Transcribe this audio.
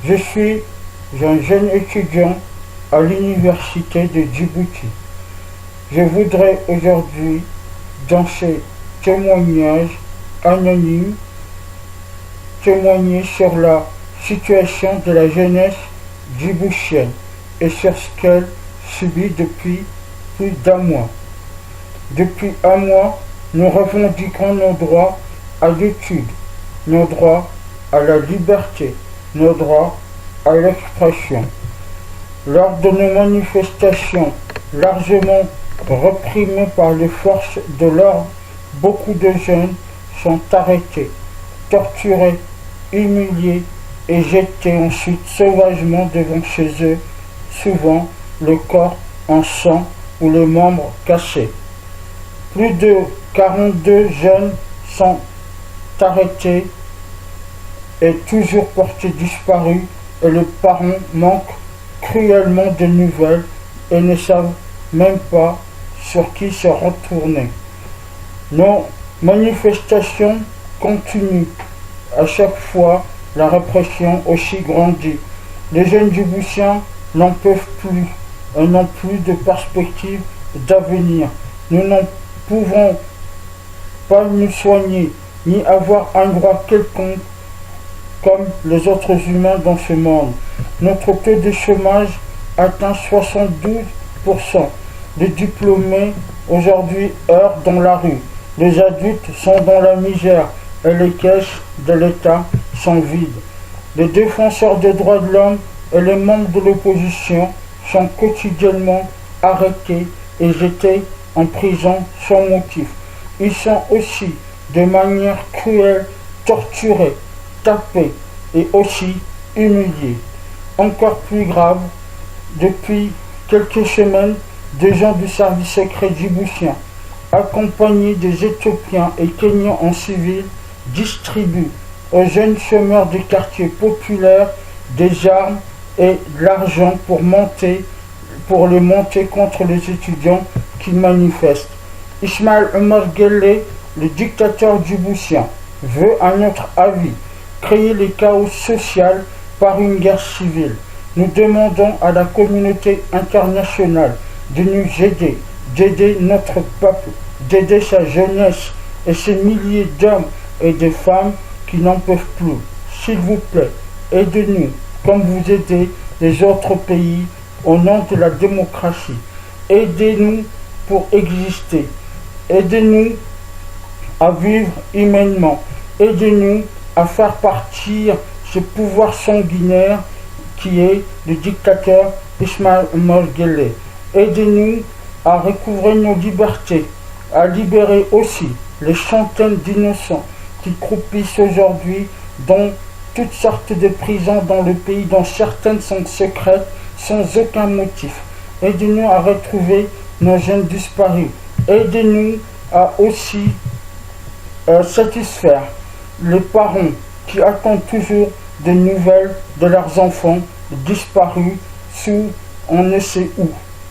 Je suis un jeune étudiant à l'université de Djibouti. Je voudrais aujourd'hui, dans ces témoignages anonymes, témoigner sur la situation de la jeunesse djiboutienne et sur ce qu'elle subit depuis plus d'un mois. Depuis un mois, nous revendiquons nos droits à l'étude, nos droits à la liberté, nos droits à l'expression. Lors de nos manifestations largement réprimées par les forces de l'ordre, beaucoup de jeunes sont arrêtés, torturés, humiliés et jetés ensuite sauvagement devant chez eux, souvent le corps en sang ou les membres cassés. Plus de 42 jeunes sont arrêtés et toujours portés disparus et les parents manquent cruellement de nouvelles et ne savent même pas sur qui se retourner. Nos manifestations continuent. À chaque fois, la répression aussi grandit. Les jeunes djiboutiens n'en peuvent plus et n'ont plus de perspective d'avenir. Nous n'en pouvons pas nous soigner, ni avoir un droit quelconque comme les autres humains dans ce monde. Notre taux de chômage atteint 72%. Les diplômés aujourd'hui errent dans la rue. Les adultes sont dans la misère et les caisses de l'État sont vides. Les défenseurs des droits de l'homme et les membres de l'opposition sont quotidiennement arrêtés et jetés en prison sans motif. Ils sont aussi de manière cruelle torturés, tapés et aussi humiliés. Encore plus grave, depuis quelques semaines, des gens du service secret djiboutien, accompagnés des Éthiopiens et Kenyans en civil, distribuent aux jeunes chômeurs des quartiers populaires des armes et de l'argent pour les monter contre les étudiants qui manifestent. Ismaël Omar Guelleh, le dictateur djiboutien, veut, à notre avis, créer le chaos social par une guerre civile. Nous demandons à la communauté internationale de nous aider, d'aider notre peuple, d'aider sa jeunesse et ces milliers d'hommes et de femmes qui n'en peuvent plus. S'il vous plaît, aidez-nous comme vous aidez les autres pays au nom de la démocratie. Aidez-nous pour exister. Aidez-nous à vivre humainement. Aidez-nous à faire partir ce pouvoir sanguinaire qui est le dictateur Ismaël Omar Guelleh. Aidez-nous à recouvrer nos libertés, à libérer aussi les centaines d'innocents qui croupissent aujourd'hui dans toutes sortes de prisons dans le pays, dont certaines sont secrètes, sans aucun motif. Aidez-nous à retrouver nos jeunes disparus. Aidez-nous à aussi satisfaire les parents qui attendent toujours des nouvelles de leurs enfants disparus sous on ne sait où.